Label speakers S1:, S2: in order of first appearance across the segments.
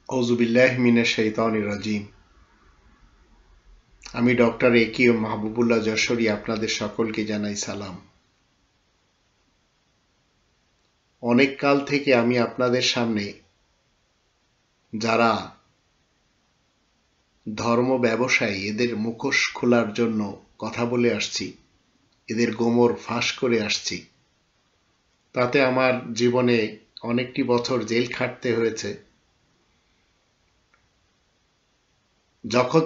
S1: আউযুবিল্লাহি মিনাশ শাইতানির রাজিম। আমি ডক্টর একিউম মাহবুবুল্লাহ যশোরী আপনাদের সকলকে জানাই সালাম। অনেক কাল থেকে আমি আপনাদের সামনে যারা ধর্ম ব্যবসায়ী এদের মুখোশ খোলার জন্য কথা বলে আসছি, এদের গোমর ফাঁস করে আসছি। তাতে আমার জীবনে অনেকটি বছর জেল খাটতে হয়েছে।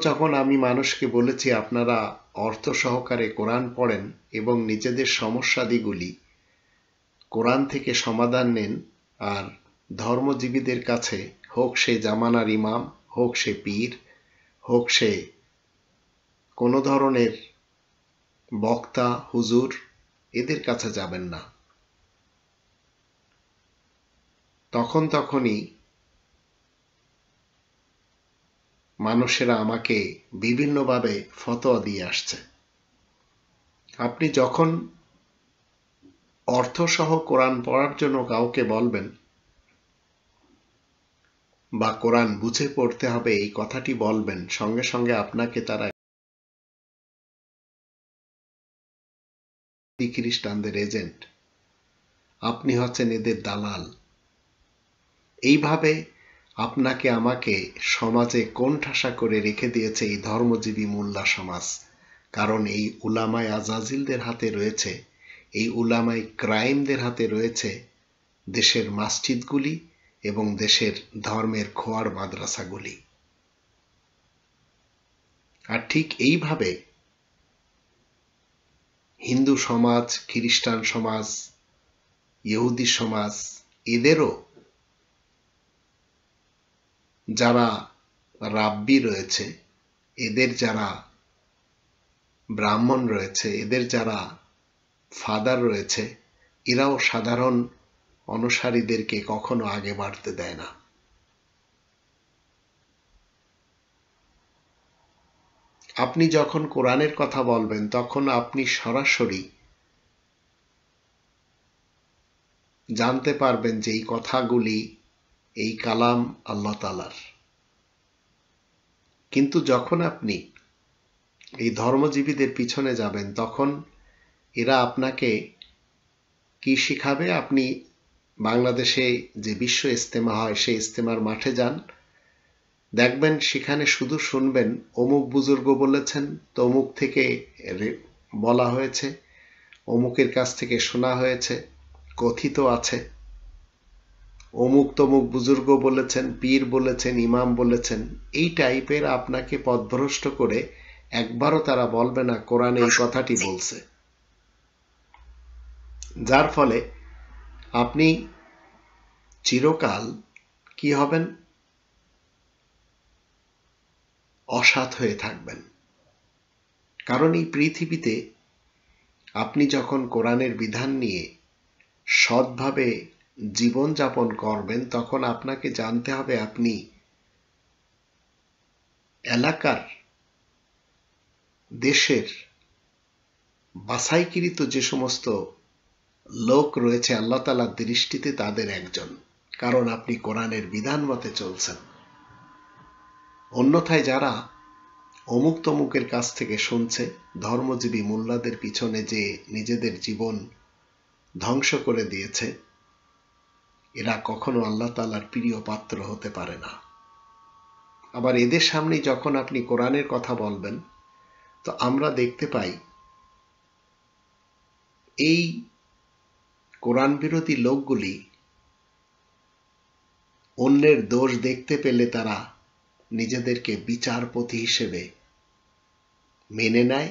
S1: যখন আমি মানুষকে বলেছি আপনারা অর্থ সহকারে কোরআন পড়েন এবং নিজেদের সমস্যাদিগুলি কোরআন থেকে সমাধান নেন, আর ধর্মজীবীদের কাছে, হোক সে জামানার ইমাম, হোক সে পীর, হোক সে কোনো ধরনের বক্তা হুজুর, এদের কাছে যাবেন না। তখনই মানুষেরা আমাকে বিভিন্নভাবে ফতোয়া দিয়ে আসছে। আপনি যখন অর্থসহ কোরআন পড়ার জন্য কাউকে বলবেন বা কোরআন বুঝে পড়তে হবে এই কথাটি বলবেন, সঙ্গে সঙ্গে আপনাকে তারা খ্রিস্টানদের এজেন্ট, আপনি হচ্ছেন এদের দালাল। এইভাবে আপনাকে আমাকে সমাজে কোণঠাসা করে রেখে দিয়েছে এই ধর্মজীবী মোল্লা সমাজ। কারণ এই উলামায়ে আজাজিলদের হাতে রয়েছে, এই উলামায়ে ক্রাইমদের হাতে রয়েছে দেশের মসজিদগুলি এবং দেশের ধর্মের খোয়ার মাদ্রাসাগুলি। আর ঠিক এইভাবে হিন্দু সমাজ, খ্রিস্টান সমাজ, ইহুদি সমাজ, এদেরও যারা রাব্বি রয়েছে, এদের যারা ব্রাহ্মণ রয়েছে, এদের যারা ফাদার রয়েছে, এরাও সাধারণ অনুসারীদেরকে কখনো আগে বাড়তে দেয় না। আপনি যখন কোরআনের কথা বলবেন তখন আপনি সরাসরি জানতে পারবেন যে এই কথাগুলি, এই কালাম আল্লাহ তাআলার। কিন্তু যখন আপনি এই ধর্মজীবীদের পিছনে যাবেন তখন এরা আপনাকে কি শিখাবে? আপনি বাংলাদেশে যে বিশ্ব ইজতেমা হয় সেই ইজতেমার মাঠে যান, দেখবেন সেখানে শুধু শুনবেন অমুক বুজুর্গ বলেছেন, তমুক থেকে বলা হয়েছে, অমুকের কাছ থেকে শোনা হয়েছে, কথিত আছে, অমুক তমুক বুজুর্গ বলেছেন, পীর বলেছেন, ইমাম বলেছেন। এই টাইপের আপনাকে পথভ্রষ্ট করে একবারও তারা বলবে না কোরআনে এই কথাটি বলছে। যার ফলে আপনি চিরকাল কি হবেন? অসৎ হয়ে থাকবেন। কারণ এই পৃথিবীতে আপনি যখন কোরআনের বিধান নিয়ে সৎভাবে জীবনযাপন করবেন তখন আপনাকে জানতে হবে আপনি এলাকার, দেশের বাছাইকৃত যে সমস্ত লোক রয়েছে আল্লাহ তাআলার দৃষ্টিতে তাদের একজন, কারণ আপনি কোরআনের বিধান মতে চলছেন। অন্যথায় যারা অমুক তমুকের কাছ থেকে শুনছে, ধর্মজীবী মোল্লাদের পিছনে যে নিজেদের জীবন ধ্বংস করে দিয়েছে, এরা কখনো আল্লাহ তাআলার প্রিয় পাত্র হতে পারে না। আবার এদের সামনে যখন আপনি কোরআনের কথা বলবেন তো আমরা দেখতে পাই এই কোরআন বিরোধী লোকগুলি অন্যের দোষ দেখতে পেলে তারা নিজেদেরকে বিচারপতি হিসেবে মেনে নেয়,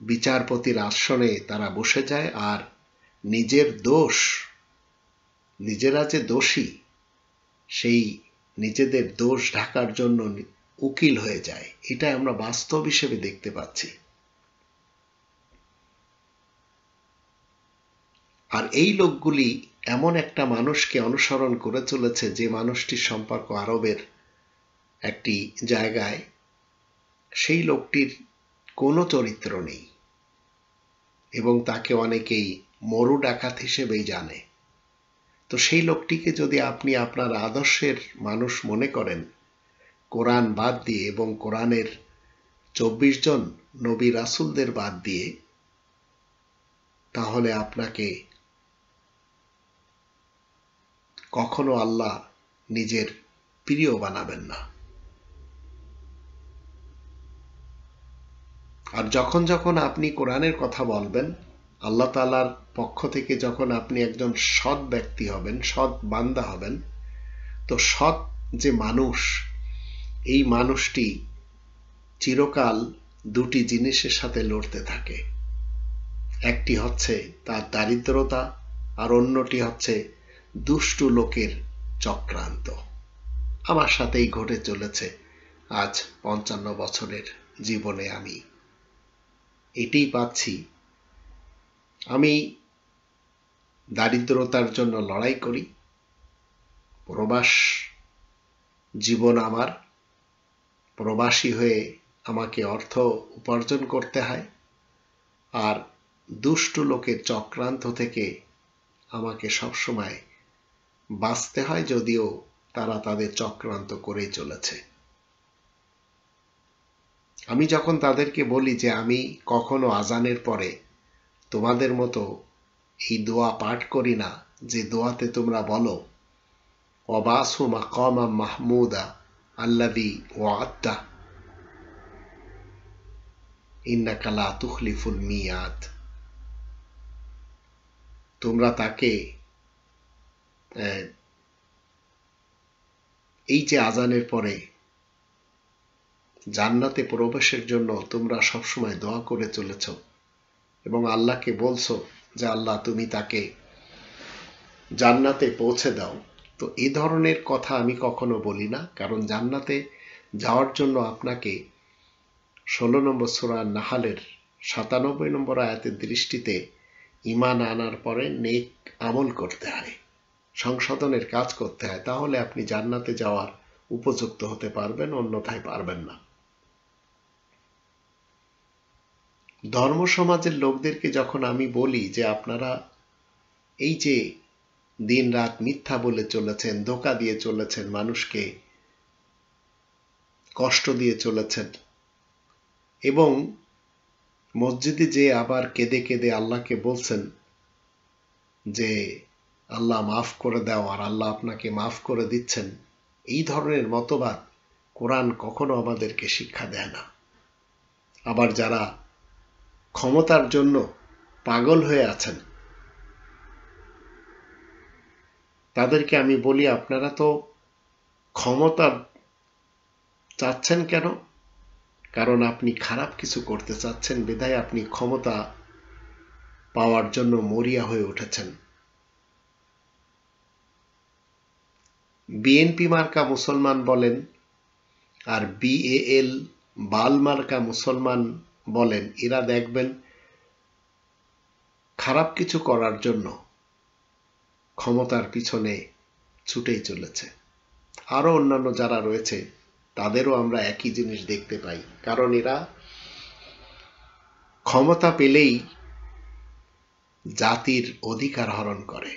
S1: বিচারপতির আসনে তারা বসে যায়, আর নিজের দোষ, নিজেরা যে দোষী সেই নিজেদের দোষ ঢাকার জন্য উকিল হয়ে যায়। এটা আমরা বাস্তব হিসেবে দেখতে পাচ্ছি। আর এই লোকগুলি এমন একটা মানুষকে অনুসরণ করে চলেছে যে মানুষটির সম্পর্ক আরবের একটি জায়গায়, সেই লোকটির কোনো চরিত্র নেই এবং তাকে অনেকেই মরু ডাকাত হিসেবেই জানে। তো সেই লোকটিকে যদি আপনি আপনার আদর্শের মানুষ মনে করেন কোরআন বাদ দিয়ে এবং কোরআনের 24 জন নবী রাসূলদের বাদ দিয়ে, তাহলে আপনাকে কখনো আল্লাহ নিজের প্রিয় বানাবেন না। আর যখন যখন আপনি কোরআনের কথা বলবেন, আল্লাহ তাআলার পক্ষ থেকে যখন আপনি একজন সৎ ব্যক্তি হবেন, সৎ বান্দা হবেন, তো সৎ যে মানুষ, এই মানুষটি চিরকাল দুটি জিনিসের সাথে লড়তে থাকে। একটি হচ্ছে তার দারিদ্রতা, আর অন্যটি হচ্ছে দুষ্টু লোকের চক্রান্ত। আমার সাথেই ঘটে চলেছে আজ 55 বছরের জীবনে। আমি এটাই পাচ্ছি। আমি দারিদ্রতার জন্য লড়াই করি, প্রবাস জীবন আমার, প্রবাসী হয়ে আমাকে অর্থ উপার্জন করতে হয়, আর দুষ্টু লোকের চক্রান্ত থেকে আমাকে সবসময় বাঁচতে হয়, যদিও তারা তাদের চক্রান্ত করেই চলেছে। আমি যখন তাদেরকে বলি যে আমি কখনো আজানের পরে তোমাদের মতো এই দোয়া পাঠ করি না, যে দোয়াতে তোমরা বলো ওয়াবাসু মাকামাম মাহমুদা আল্লাযী ওয়া'আদতা ইন্নাকা লা তুখলিফুল মিয়াদ, তোমরা তাকে এই যে আজানের পরে জান্নাতে প্রবেশের জন্য তোমরা সবসময় দোয়া করে চলেছ এবং আল্লাহকে বলছো যে আল্লাহ তুমি তাকে জান্নাতে পৌঁছে দাও, তো এই ধরনের কথা আমি কখনো বলি না। কারণ জান্নাতে যাওয়ার জন্য আপনাকে 16 নম্বর সূরা নাহলের 97 নম্বর আয়াতের দৃষ্টিতে ঈমান আনার পরে নেক আমল করতে হয়, সংশোধনের কাজ করতে হয়, তাহলে আপনি জান্নাতে যাওয়ার উপযুক্ত হতে পারবেন, অন্যথায় পারবেন না। ধর্ম সমাজের লোকদেরকে যখন আমি বলি যে আপনারা এই যে দিন রাত মিথ্যা বলে চলেছেন, ধোঁকা দিয়ে চলেছেন, মানুষকে কষ্ট দিয়ে চলেছেন, এবং মসজিদে যে আবার কেঁদে কেঁদে আল্লাহকে বলছেন যে আল্লাহ মাফ করে দাও, আর আল্লাহ আপনাকে মাফ করে দিচ্ছেন, এই ধরনের মতবাদ কোরআন কখনো আমাদেরকে শিক্ষা দেয় না। আবার যারা ক্ষমতার জন্য পাগল হয়ে আছেন, তাদেরকে আমি বলি আপনারা তো ক্ষমতা চাচ্ছেন কেন? কারণ আপনি খারাপ কিছু করতে চাচ্ছেন, বিধায় আপনি ক্ষমতা পাওয়ার জন্য মরিয়া হয়ে উঠেছেন। বিএনপি মার্কা মুসলমান বলেন আর BAL বাল মার্কা মুসলমান বলেন, এরা দেখবেন খারাপ কিছু করার জন্য ক্ষমতার পিছনে ছুটেই চলেছে। আরো অন্যান্য যারা রয়েছে তাদেরও আমরা একই জিনিস দেখতে পাই, কারণ এরা ক্ষমতা পেলেই জাতির অধিকার হরণ করে।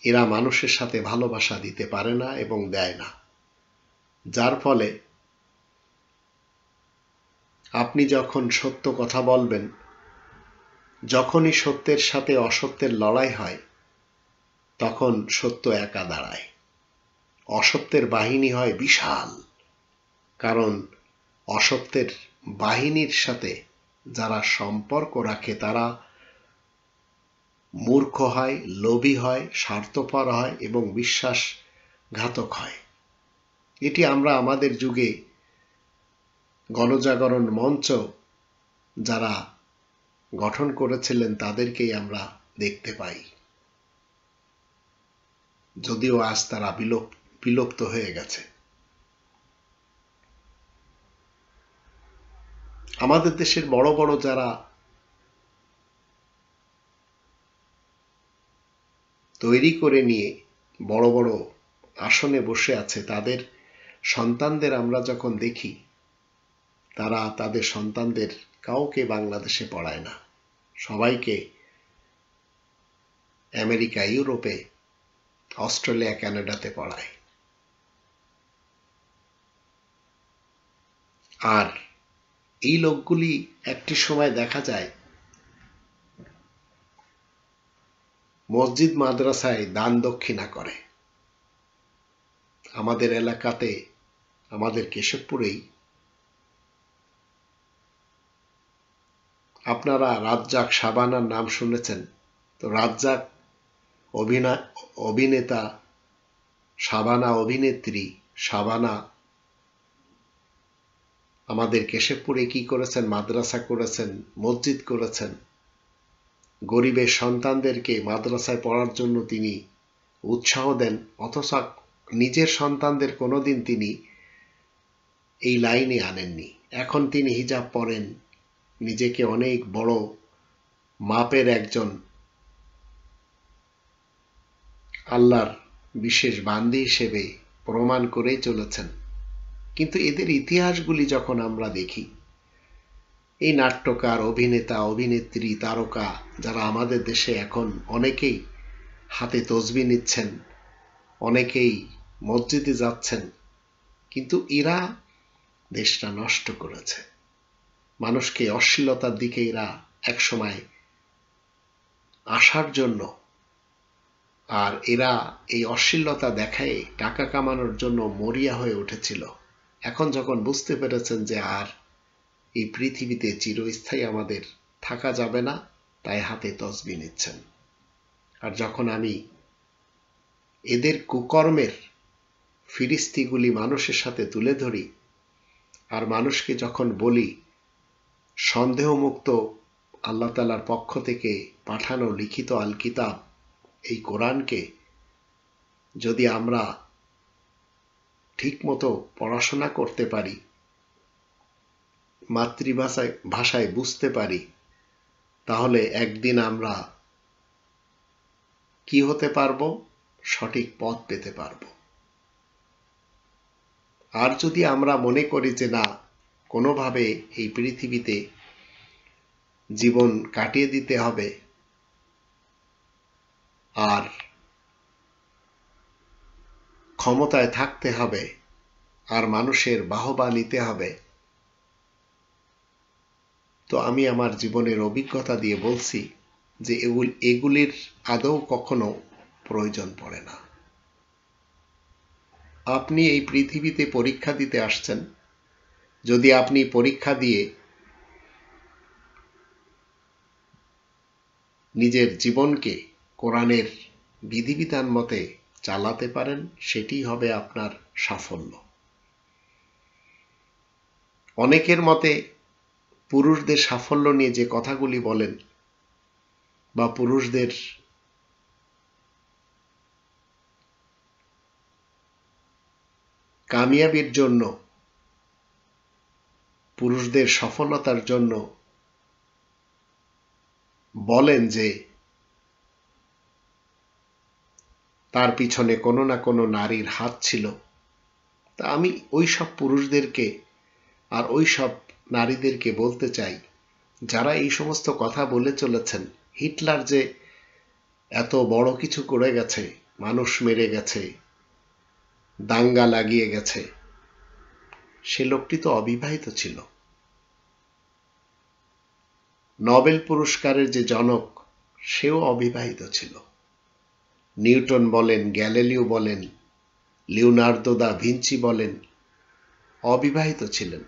S1: এরা মানুষের সাথে ভালোবাসা দিতে পারে না এবং দেয় না, যার ফলে আপনি যখন সত্য কথা বলবেন, যখনই সত্যের সাথে অসত্যের লড়াই হয়, তখন সত্য একা দাঁড়ায়, অসত্যের বাহিনী হয় বিশাল। কারণ অসত্যের বাহিনীর সাথে যারা সম্পর্ক রাখে তারা মূর্খ হয়, লোভী হয়, স্বার্থপর হয় এবং বিশ্বাসঘাতক হয়। এটি আমরা আমাদের যুগে গণজাগরণ মঞ্চ যারা গঠন করেছিলেন তাদেরকেই আমরা দেখতে পাই, যদিও আজ তারা বিলুপ্ত হয়ে গেছে। আমাদের দেশের বড় বড় যারা তৈরি করে নিয়ে বড় বড় আসনে বসে আছে, তাদের সন্তানদের আমরা যখন দেখি, তারা তাদের সন্তানদের কাউকে বাংলাদেশে পড়ায় না, সবাইকে আমেরিকা, ইউরোপে, অস্ট্রেলিয়া, কানাডাতে পড়ায়। আর এই লোকগুলি একটি সময় দেখা যায় মসজিদ মাদ্রাসায় দান দক্ষিণা করে। আমাদের এলাকাতে, আমাদের কেশবপুরেই আপনারা রাজ্জাক, শাবানার নাম শুনেছেন তো। রাজ্জাক অভিনেতা, শাবানা অভিনেত্রী। শাবানা আমাদের কেশবপুরে কি করেছেন? মাদ্রাসা করেছেন, মসজিদ করেছেন। গরিবের সন্তানদেরকে মাদ্রাসায় পড়ার জন্য তিনি উৎসাহ দেন, অথচ নিজের সন্তানদের কোনোদিন তিনি এই লাইনে আনেননি। এখন তিনি হিজাব পরেন, নিজেকে অনেক বড় মাপের একজন আল্লাহর বিশেষ বান্দী হিসেবে প্রমাণ করেই চলেছেন। কিন্তু এদের ইতিহাসগুলি যখন আমরা দেখি, এই নাট্যকার, অভিনেতা, অভিনেত্রী, তারকা যারা আমাদের দেশে এখন অনেকেই হাতে তসবিহ নিচ্ছেন, অনেকেই মসজিদে যাচ্ছেন, কিন্তু এরা দেশটা নষ্ট করেছে। মানুষকে অশ্লীলতার দিকে এরা একসময় আসার জন্য, আর এরা এই অশ্লীলতা দেখায় টাকা কামানোর জন্য মরিয়া হয়ে উঠেছিল। এখন যখন বুঝতে পেরেছেন যে আর এই পৃথিবীতে চিরস্থায়ী আমাদের থাকা যাবে না, তাই হাতে তসবিহ নিচ্ছেন। আর যখন আমি এদের কুকর্মের ফিরিস্তিগুলি মানুষের সাথে তুলে ধরি, আর মানুষকে যখন বলি সন্দেহমুক্ত আল্লাহ তাআলার পক্ষ থেকে পাঠানো লিখিত আল কিতাব, এই কোরআনকে যদি আমরা ঠিকমতো পড়াশোনা করতে পারি, মাতৃভাষায় বুঝতে পারি, তাহলে একদিন আমরা কি হতে পারবো? সঠিক পথ পেতে পারবো। আর যদি আমরা মনে করি যে না, কোনোভাবে এই পৃথিবীতে জীবন কাটিয়ে দিতে হবে আর ক্ষমতায় থাকতে হবে আর মানুষের বাহবা নিতে হবে, তো আমি আমার জীবনের অভিজ্ঞতা দিয়ে বলছি যে এগুলির আদৌ কখনো প্রয়োজন পড়ে না। আপনি এই পৃথিবীতে পরীক্ষা দিতে আসছেন। যদি আপনি পরীক্ষা দিয়ে নিজের জীবনকে কোরআনের বিধিবিধান মতে চালাতে পারেন, সেটি হবে আপনার সাফল্য। অনেকের মতে পুরুষদের সাফল্য নিয়ে যে কথাগুলি বলেন, বা পুরুষদের কামিয়াবির জন্য, পুরুষদের সফলতার জন্য বলেন যে তার পিছনে কোনো না কোনো নারীর হাত ছিল, তা আমি ওই সব পুরুষদেরকে আর ওই সব নারীদেরকে বলতে চাই, যারা এই সমস্ত কথা বলে চলেছেন, হিটলার যে এত বড় কিছু করে গেছে, মানুষ মেরে গেছে, দাঙ্গা লাগিয়ে গেছে, সে লোকটি তো অবিবাহিত ছিল। নোবেল পুরস্কারের যে জনক, সেও অবিবাহিত ছিল। নিউটন বলেন, গ্যালিলিও বলেন, লিওনার্দো দা ভিঞ্চি বলেন, অবিবাহিত ছিলেন।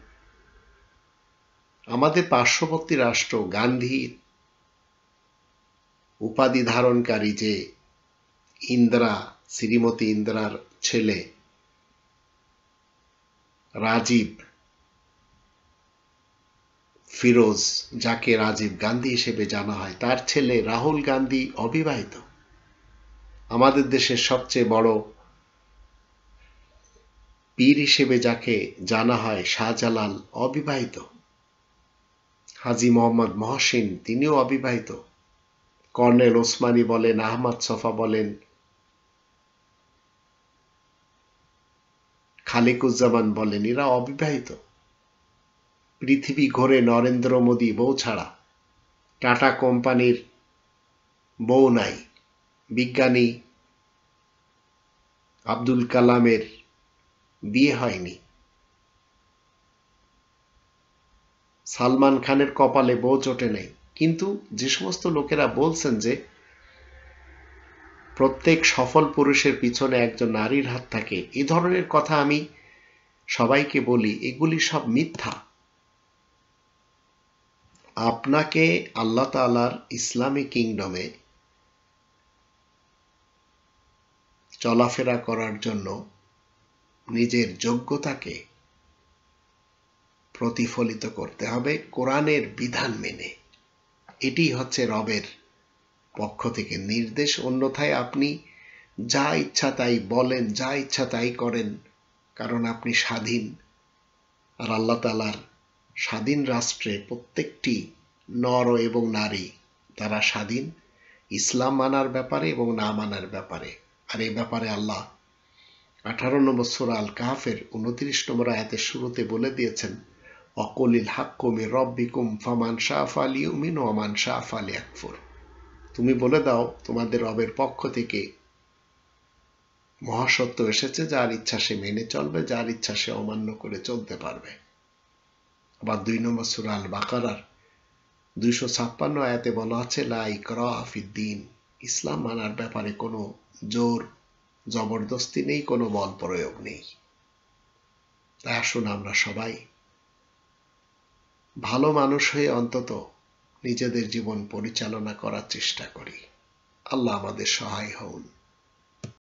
S1: আমাদের পার্শ্ববর্তী রাষ্ট্র গান্ধী উপাধি ধারণকারী যে ইন্দিরা, শ্রীমতী ইন্দিরার ছেলে রাজীব ফিরোজ, যাকে রাজীব গান্ধী হিসেবে জানা হয়, তার ছেলে রাহুল গান্ধী অবিবাহিত। আমাদের দেশের সবচেয়ে বড় পীর হিসেবে যাকে জানা হয়, শাহজালাল, অবিবাহিত। হাজী মোহাম্মদ মহসিন, তিনিও অবিবাহিত। কর্নেল ওসমানী বলেন, আহমদ ছফা বলেন, খালিকুজ্জামান বলেন, এরা অবিবাহিত। পৃথিবী ঘোরে নরেন্দ্র মোদী বউ ছাড়া, টাটা কোম্পানির বউ নাই। বিজ্ঞানী আব্দুল কালামের বিয়ে হয়নি, সালমান খানের কপালে বউ জোটে নাই, কিন্তু যে সমস্ত লোকেরা বলছেন যে প্রত্যেক সফল পুরুষের পিছনে একজন নারীর হাত থাকে, এই ধরনের কথা আমি সবাইকে বলি, এগুলি সব মিথ্যা। আপনাকে আল্লাহ তাআলার ইসলামী কিংডমে চলাফেরা করার জন্য নিজের যোগ্যতাকে প্রতিফলিত করতে হবে কোরআনের বিধান মেনে। এটি হচ্ছে রবের পক্ষ থেকে নির্দেশ। অন্যথায় আপনি যা ইচ্ছা তাই বলেন, যা ইচ্ছা তাই করেন, কারণ আপনি স্বাধীন। আর আল্লাহ তাআলার স্বাধীন রাষ্ট্রে প্রত্যেকটি নর এবং নারী তারা স্বাধীন ইসলাম মানার ব্যাপারে এবং না মানার ব্যাপারে। আর এই ব্যাপারে আল্লাহ 18 নম্বর সূরা আল কাহফের 29 নম্বর আয়াতের শুরুতে বলে দিয়েছেন, অকুলিল হাক্কু মির রব্বিকুম ফামান শাআ ফালিউমিন ওয়া মান শাআ ফালিয়াকফুর। তুমি বলে দাও তোমাদের রবের পক্ষ থেকে মহাসত্য এসেছে, যার ইচ্ছা সে মেনে চলবে, যার ইচ্ছা সে অমান্য করে চলতে পারবে। আবার 2 নম্বর সূরা আল বাকারার 256 আয়াতে বলা আছে, লা ইকরাহা ফিদ্দীন, ইসলাম মানার ব্যাপারে কোনো জোর জবরদস্তি নেই, কোনো বল প্রয়োগ নেই। তাই আসুন আমরা সবাই ভালো মানুষ হয়ে অন্তত নিজেদের জীবন পরিচালনা করার চেষ্টা করি। আল্লাহ আমাদের সহায় হউন।